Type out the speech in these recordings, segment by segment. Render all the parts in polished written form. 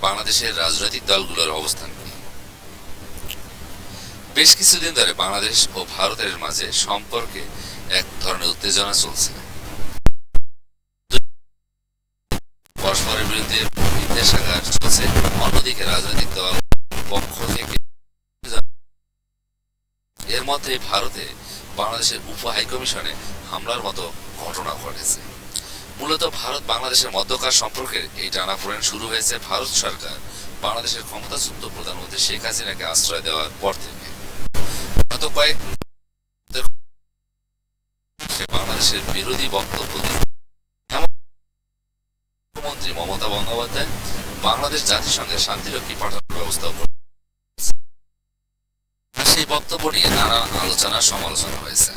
বাংলাদেশের রাজনৈতিক দলগুলোর অবস্থান কি? বেশ কিছুদিন ধরে বাংলাদেশ ও ভারতের মাঝে সম্পর্কে এক ধরনের উত্তেজনা চলছে। পরস্পরের বিরুদ্ধে বিদ্বেষাগার চলছে। অন্যদিকে রাজনৈতিক দল পক্ষ থেকে এর মধ্যে ভারতে বাংলাদেশের উপ হাইকমিশনে হামলার মতো ঘটনা ঘটেছে। মূলত ভারত বাংলাদেশের মধ্যকার সম্পর্কের এই টানাপোড়েন শুরু হয়েছে ভারত সরকার বাংলাদেশের ক্ষমতাচ্যুত প্রধানমন্ত্রী শেখ হাসিনাকে আশ্রয় দেওয়ার পর থেকে। গত কয়েক বাংলাদেশের বিরোধী বক্তব্য মুখ্যমন্ত্রী মমতা বন্দ্যোপাধ্যায় বাংলাদেশ জাতিসংঘের শান্তিরক্ষী পাঠানোর ব্যবস্থা করেছে। সেই বক্তব্য নিয়ে নানা আলোচনা সমালোচনা হয়েছে।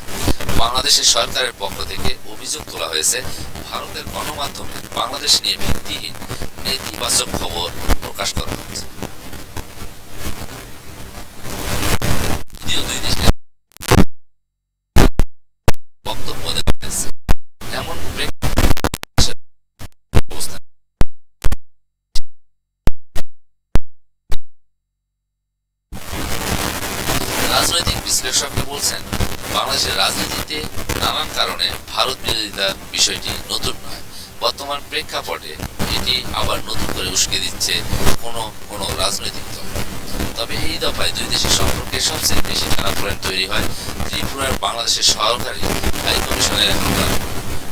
বাংলাদেশের সরকারের পক্ষ থেকে অভিযোগ তোলা হয়েছে ভারতের গণমাধ্যমে বাংলাদেশ নিয়ে ভিত্তিহীন নেতিবাচক খবর প্রকাশ করা হচ্ছে। দুই দেশের বক্তব্য দেওয়া হয়েছে এমন রাজনৈতিক বিশ্লেষকরা বলছেন বাংলাদেশের রাজনীতিতে নানান কারণে ভারত বিরোধিতার বিষয়টি নতুন নয়। বর্তমান প্রেক্ষাপটে এটি আবার নতুন করে উস্কে দিচ্ছে কোনো রাজনৈতিক দল। তবে এই দফায় দুই দেশের সম্পর্কে সবচেয়ে বেশি টানাপোড়েন তৈরি হয় ত্রিপুরার বাংলাদেশের সরকারি হাইকমিশনের হামলা।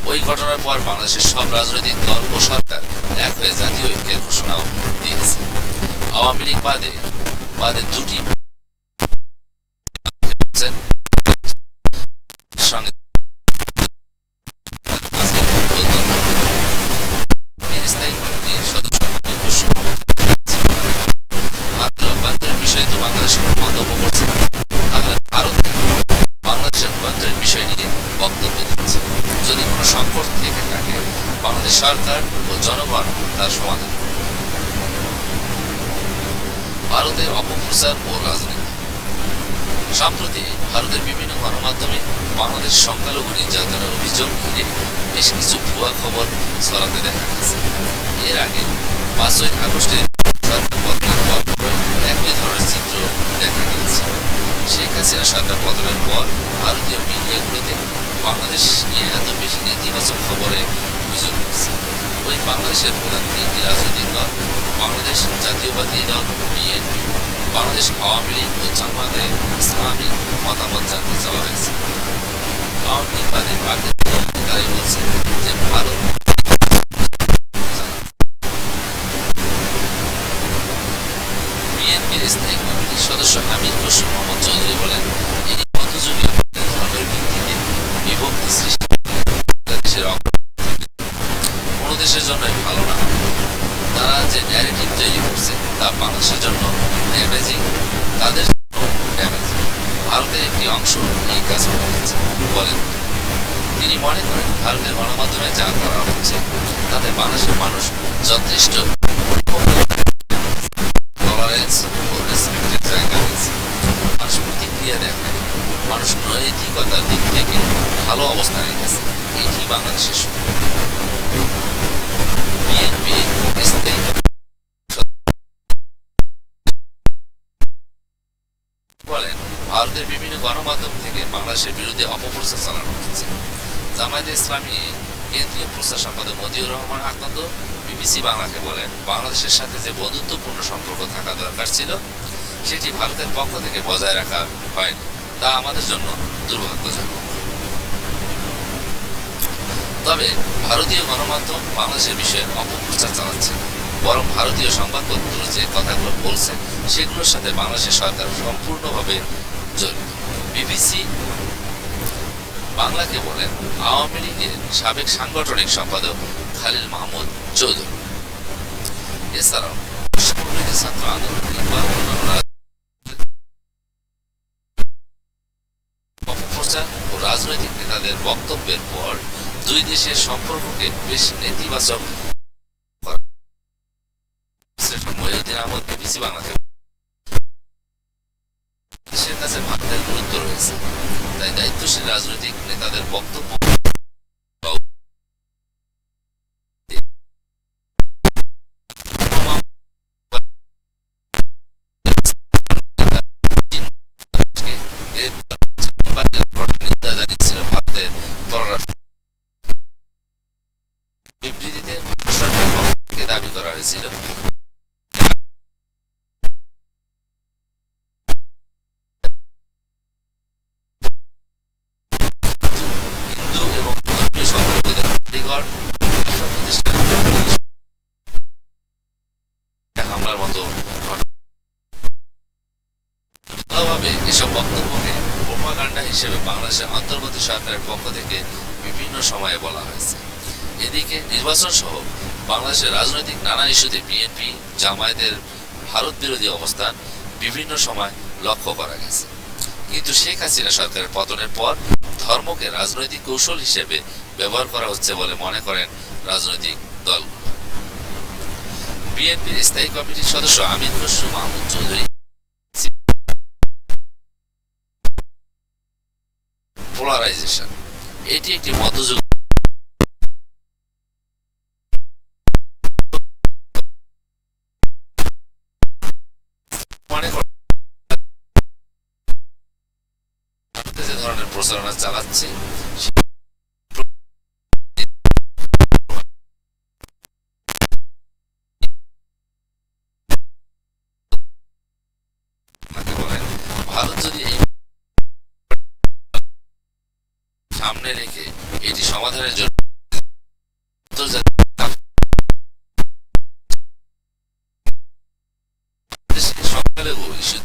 ওই ঘটনার পর বাংলাদেশের সব রাজনৈতিক দল ও সরকার এক হয়ে জাতীয় ঐক্যের ঘোষণাও দিয়েছে। আওয়ামী লীগ বাদে দুটি সরকার ও জনগণ তার সমাধান। ভারতের অপপ্রচার ও রাজনীতি। সম্প্রতি ভারতের বিভিন্ন গণমাধ্যমে বাংলাদেশ সংখ্যালঘু নির্যাতনের অভিযোগ ঘিরে বেশ কিছু ভুয়া খবর ছড়াতে দেখা গেছে। এর আগে 5ই আগস্টে সরকার পতনের পর একই ধরনের চিত্র দেখা গিয়েছে। শেখ হাসিনা সরকার পতনের পর ভারতীয় মিডিয়াগুলোতে বাংলাদেশ নিয়ে এত বেশি নেতিবাচক খবরে অভিযোগ হচ্ছে। ওই বাংলাদেশের প্রধান তিনটি রাজনৈতিক দল বাংলাদেশ জাতীয়বাদী দল বিএনপি, বাংলাদেশ আওয়ামী লীগ ও জামায়াতে ইসলামী মতামত জানতে চাওয়া হয়েছে। আওয়ামী লীগ বাদে বাকি তারাই বলছে যে ভারত বিএনপির স্থায়ী কমিটির সদস্য আমির খসরু মোহাম্মদ চৌধুরী বলেন, এটি মধ্যযুগীয় ধর্মের ভিত্তিতে বিভক্তি সৃষ্টি দেশের কোনো দেশের জন্যই ভালো না। তারা যে ন্যারেটিভ তৈরি করছে তা বাংলাদেশের জন্য ড্যামেজিং, তাদের ড্যামেজিং। ভারতের একটি অংশ এই কাজ করেছে বলেন তিনি। মনে করেন ভারতের গণমাধ্যমে যা করা হচ্ছে তাতে বাংলাদেশের মানুষ যথেষ্ট টলারেন্স ও রেসপেক্টের জায়গা রয়েছে। মানুষ প্রতিক্রিয়া দেখায়, মানুষ নৈতিকতার দিক থেকে ভালো অবস্থানে গেছে। এটি বাংলাদেশের বিএনপি বলেন, ভারতের বিভিন্ন গণমাধ্যম থেকে বাংলাদেশের বিরুদ্ধে অপপ্রচার চালানো হচ্ছে। জামায়াতে ইসলামী কেন্দ্রীয় প্রচার সম্পাদক মতিউর রহমান আকন্দ বিবিসি বাংলাকে বলেন, বাংলাদেশের সাথে যে বন্ধুত্বপূর্ণ সম্পর্ক থাকা দরকার ছিল সেটি ভারতের পক্ষ থেকে বজায় রাখা হয়নি। তা আমাদের জন্য দুর্ভাগ্যজনক। তবে ভারতীয় গণমাধ্যম বাংলাদেশের বিষয়ে অপপ্রচার চালাচ্ছে না, বরং ভারতীয় সংবাদপত্র যে কথাগুলো বলছে সেগুলোর সাথে বাংলাদেশের সরকার সম্পূর্ণভাবে জড়িত। বিবিসি বাংলাকে বলেন আওয়ামী লীগের সাবেক সাংগঠনিক সম্পাদক খালিল মাহমুদ চৌধুরী। এছাড়াও ছাত্র আন্দোলন কিংবা অপপ্রচার ও রাজনৈতিক নেতাদের বক্তব্যের পর দুই দেশের সম্পর্ককে বেশ নেতিবাচক বিবিসি বাংলাকে দেশের কাছে ভারতের গুরুত্ব রয়েছে, তাই দায়িত্বশীল রাজনৈতিক নেতাদের বক্তব্য তবে এসব বক্তব্যকে প্রোপাগান্ডা হিসেবে বাংলাদেশের অন্তর্বর্তী সরকারের পক্ষ থেকে বিভিন্ন সময়ে বলা হয়েছে। এদিকে নির্বাচন সহ বাংলাদেশের রাজনৈতিক নানা ইস্যুতে বিএনপি জামায়াতের ভারত বিরোধী অবস্থান বিভিন্ন সময় লক্ষ্য করা গেছে। কিন্তু শেখ হাসিনা সরকারের পতনের পর ধর্মকে রাজনৈতিক কৌশল হিসেবে ব্যবহার করা হচ্ছে বলে মনে করেন রাজনৈতিক দলগুলো। বিএনপির স্থায়ী কমিটির সদস্য আমির খসরু মাহমুদ চৌধুরী পোলারাইজেশন এটি একটি মধ্যযুগ মনে করেন যে ধরনের প্রচারণা চালাচ্ছে ভারত যদি এই সামনে রেখে এটি সমাধানের জন্য সংখ্যালঘু ইস্যু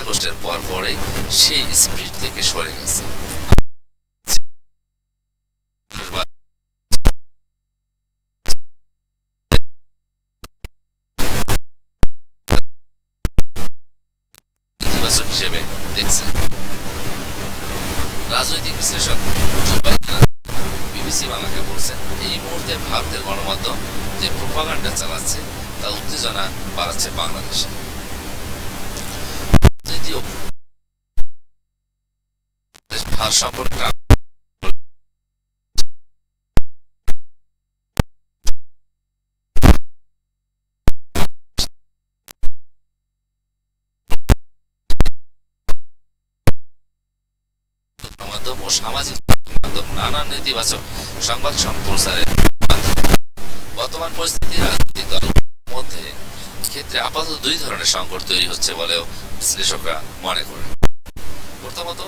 আগস্টের পর পরে সেই স্পিড থেকে সরে গেছে। হিসেবে দেখছেন রাজনৈতিক বিশ্লেষক বিবিসি বাংলাকে বলছেন, এই মুহূর্তে ভারতের গণমাধ্যম যে প্রোপাগান্ডা চালাচ্ছে তা উত্তেজনা বাড়াচ্ছে বাংলাদেশে। যদিও ভারত সম্পর্কে ও সামাজিক মাধ্যম নানান নেতিবাচক সংবাদ সম্প্রচারের বর্তমান পরিস্থিতি রাজনৈতিক দলের মধ্যে ক্ষেত্রে আপাতত দুই ধরনের সংকট তৈরি হচ্ছে বলেও বিশ্লেষকরা মনে করেন। প্রথমত,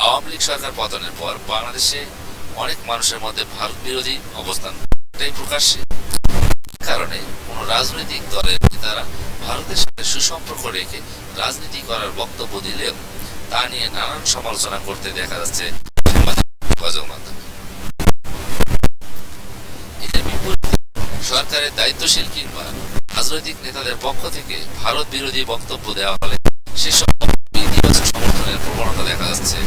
আওয়ামী লীগ সরকার পতনের পর বাংলাদেশে অনেক মানুষের মধ্যে ভারত বিরোধী অবস্থান প্রকাশ্যে কারণে কোন রাজনৈতিক দলের নেতারা ভারতের সাথে সুসম্পর্ক রেখে রাজনীতি করার বক্তব্য দিলেও তা নিয়ে নানান সমালোচনা করতে দেখা যাচ্ছে যোগাযোগ মাধ্যমে। এর বিপরীতে সরকারের দায়িত্বশীল কিংবা রাজনৈতিক নেতাদের পক্ষ থেকে ভারত বিরোধী বক্তব্য দেওয়া হলে সেসব ইতিবাচক সমর্থনের প্রবণতা দেখা যাচ্ছে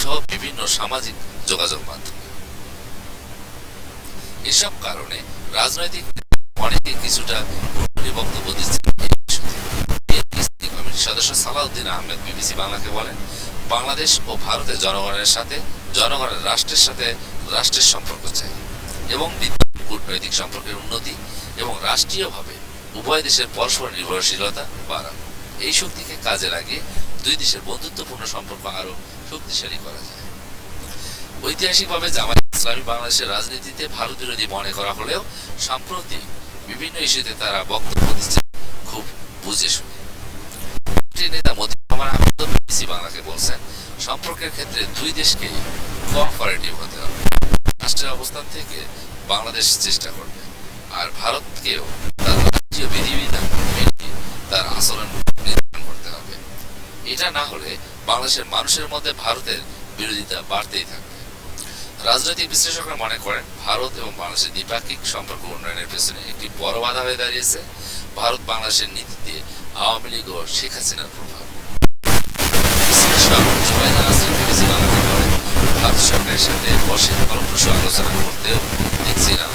সহ বিভিন্ন সামাজিক যোগাযোগ মাধ্যমে। এসব কারণে রাজনৈতিক অনেকে কিছুটা বক্তব্য দিচ্ছে। সদস্য সালাউদ্দিন আহমেদ বিবিসি বাংলাকে বলেন, বাংলাদেশ ও ভারতের জনগণের সাথে জনগণের রাষ্ট্রের সাথে রাষ্ট্রের সম্পর্ক চাই এবং কূটনৈতিক সম্পর্কের উন্নতি এবং রাষ্ট্রীয়ভাবে উভয় দেশের পরস্পর নির্ভরশীলতা বাড়ানো। এই শক্তিকে কাজে লাগিয়ে দুই দেশের বন্ধুত্বপূর্ণ সম্পর্ক আরো শক্তিশালী করা যায়। ঐতিহাসিকভাবে জামায়াত ইসলামী বাংলাদেশের রাজনীতিতে ভারত বিরোধী মনে করা হলেও সম্প্রতি বিভিন্ন ইস্যুতে তারা বক্তব্য দিচ্ছে খুব বুঝে শুনে। নেতা বিবিসি বাংলাকে বলছেন, সম্পর্কের ক্ষেত্রে দুই দেশকে কোঅপারেটিভ হতে হবে। রাষ্ট্রের অবস্থান থেকে বাংলাদেশ চেষ্টা করবে আর ভারতকেও তার রাষ্ট্রীয় বিধিবিধান মেনে তার আচরণ নির্ধারণ করতে হবে। এটা না হলে বাংলাদেশের মানুষের মধ্যে ভারতের বিরোধিতা বাড়তেই থাকবে। রাজনৈতিক বিশ্লেষকরা মনে করেন, ভারত এবং বাংলাদেশের দ্বিপাক্ষিক সম্পর্ক উন্নয়নের পেছনে একটি বড় বাধা হয়ে দাঁড়িয়েছে ভারত বাংলাদেশের নীতিতে আওয়ামী লীগ ও শেখ হাসিনার প্রভাব। ভারত সরকারের সাথে বসে ফলপ্রসূ আলোচনা করতেও দেখছিলাম